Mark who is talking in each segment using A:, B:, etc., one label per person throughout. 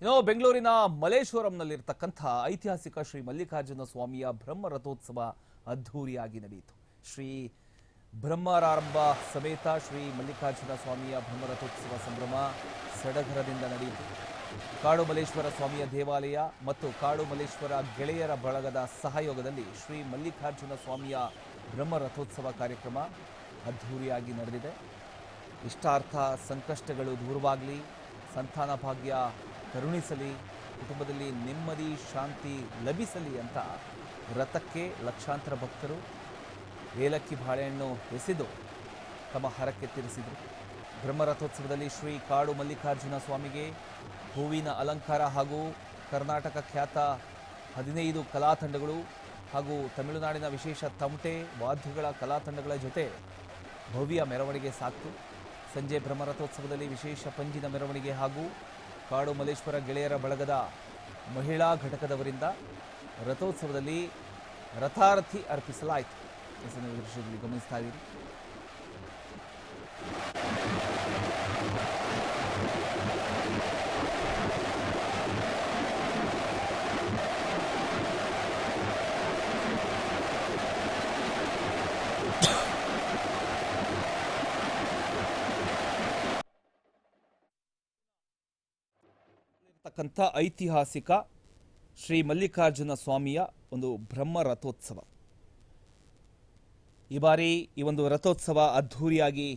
A: ಬೆಂಗಳೂರಿನ ಮಲೇಶ್ವರಂನಲ್ಲಿರತಕ್ಕಂಥ ಐತಿಹಾಸಿಕ ಶ್ರೀ ಮಲ್ಲಿಕಾರ್ಜುನ ಸ್ವಾಮಿಯ ಬ್ರಹ್ಮ ರಥೋತ್ಸವ ಅದ್ಧೂರಿಯಾಗಿ ನಡೆಯಿತು. ಶ್ರೀ ಬ್ರಹ್ಮರಾರಂಭ ಸಮೇತ ಶ್ರೀ ಮಲ್ಲಿಕಾರ್ಜುನ ಸ್ವಾಮಿಯ ಬ್ರಹ್ಮ ರಥೋತ್ಸವ ಸಂಭ್ರಮ ಸಡಗರದಿಂದ ನಡೆಯಿತು. ಕಾಡು ಮಲ್ಲೇಶ್ವರ ಸ್ವಾಮಿಯ ದೇವಾಲಯ ಮತ್ತು ಕಾಡು ಮಲ್ಲೇಶ್ವರ ಗೆಳೆಯರ ಬಳಗದ ಸಹಯೋಗದಲ್ಲಿ ಶ್ರೀ ಮಲ್ಲಿಕಾರ್ಜುನ ಸ್ವಾಮಿಯ ಬ್ರಹ್ಮ ರಥೋತ್ಸವ ಕಾರ್ಯಕ್ರಮ ಅದ್ಧೂರಿಯಾಗಿ ನಡೆದಿದೆ. ಇಷ್ಟಾರ್ಥ ಸಂಕಷ್ಟಗಳು ದೂರವಾಗಲಿ, ಸಂತಾನ ಭಾಗ್ಯ ಕರುಣಿಸಲಿ, ಕುಟುಂಬದಲ್ಲಿ ನೆಮ್ಮದಿ ಶಾಂತಿ ಲಭಿಸಲಿ ಅಂತ ರಥಕ್ಕೆ ಲಕ್ಷಾಂತರ ಭಕ್ತರು ಏಲಕ್ಕಿ ಬಾಳೆಹಣ್ಣು ಎಸೆದು ತಮ್ಮ ಹರಕೆ ತೀರಿಸಿದರು. ಬ್ರಹ್ಮರಥೋತ್ಸವದಲ್ಲಿ ಶ್ರೀ ಕಾಡು ಮಲ್ಲಿಕಾರ್ಜುನ ಸ್ವಾಮಿಗೆ ಹೂವಿನ ಅಲಂಕಾರ ಹಾಗೂ ಕರ್ನಾಟಕ ಖ್ಯಾತ 15 ಕಲಾ ತಂಡಗಳು ಹಾಗೂ ತಮಿಳುನಾಡಿನ ವಿಶೇಷ ತಮಟೆ ವಾದ್ಯಗಳ ಕಲಾ ತಂಡಗಳ ಜೊತೆ ಭವ್ಯ ಮೆರವಣಿಗೆ ಸಾಕ್ತು. ಸಂಜೆ ಬ್ರಹ್ಮರಥೋತ್ಸವದಲ್ಲಿ ವಿಶೇಷ ಪಂಜಿನ ಮೆರವಣಿಗೆ ಹಾಗೂ ಕಾಡು ಮಲ್ಲೇಶ್ವರ ಗೆಳೆಯರ ಬಳಗದ ಮಹಿಳಾ ಘಟಕದವರಿಂದ ರಥೋತ್ಸವದಲ್ಲಿ ರಥಾರಥಿ ಅರ್ಪಿಸಲಾಯಿತು. ದೃಶ್ಯದಲ್ಲಿ ಗಮನಿಸ್ತಾ ಇದ್ದೀರಿ. ಐತಿಹಾಸಿಕ ಶ್ರೀ ಮಲ್ಲಿಕಾರ್ಜುನ ಸ್ವಾಮಿಯ ಒಂದು ಬ್ರಹ್ಮ ರಥೋತ್ಸವ. ಈ ಬಾರಿ ಈ ಒಂದು ರಥೋತ್ಸವ ಅದ್ಧೂರಿಯಾಗಿ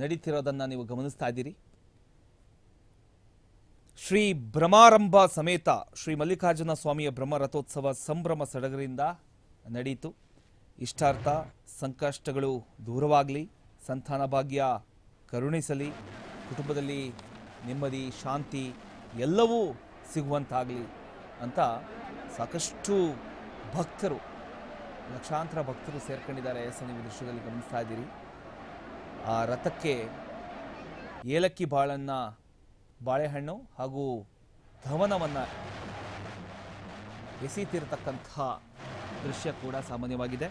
A: ನಡೀತಿರೋದನ್ನು ನೀವು ಗಮನಿಸ್ತಾ ಇದ್ದೀರಿ. ಶ್ರೀ ಬ್ರಹ್ಮಾರಂಭ ಸಮೇತ ಶ್ರೀ ಮಲ್ಲಿಕಾರ್ಜುನ ಸ್ವಾಮಿಯ ಬ್ರಹ್ಮ ರಥೋತ್ಸವ ಸಂಭ್ರಮ ಸಡಗರಿಂದ ನಡೆಯಿತು. ಇಷ್ಟಾರ್ಥ ಸಂಕಷ್ಟಗಳು ದೂರವಾಗಲಿ, ಸಂತಾನ ಭಾಗ್ಯ ಕರುಣಿಸಲಿ, ಕುಟುಂಬದಲ್ಲಿ ನೆಮ್ಮದಿ ಶಾಂತಿ ಎಲ್ಲವೂ ಸಿಗುವಂತಾಗಲಿ ಅಂತ ಸಾಕಷ್ಟು ಭಕ್ತರು, ಲಕ್ಷಾಂತರ ಭಕ್ತರು ಸೇರ್ಕೊಂಡಿದ್ದಾರೆ. ನೀವು ದೃಶ್ಯದಲ್ಲಿ ಗಮನಿಸ್ತಾ ಇದ್ದೀರಿ. ಆ ರಥಕ್ಕೆ ಏಲಕ್ಕಿ ಬಾಳೆಹಣ್ಣು ಹಾಗೂ ಧವನವನ್ನು ಎಸೀತಿರತಕ್ಕಂಥ ದೃಶ್ಯ ಕೂಡ ಸಾಮಾನ್ಯವಾಗಿದೆ.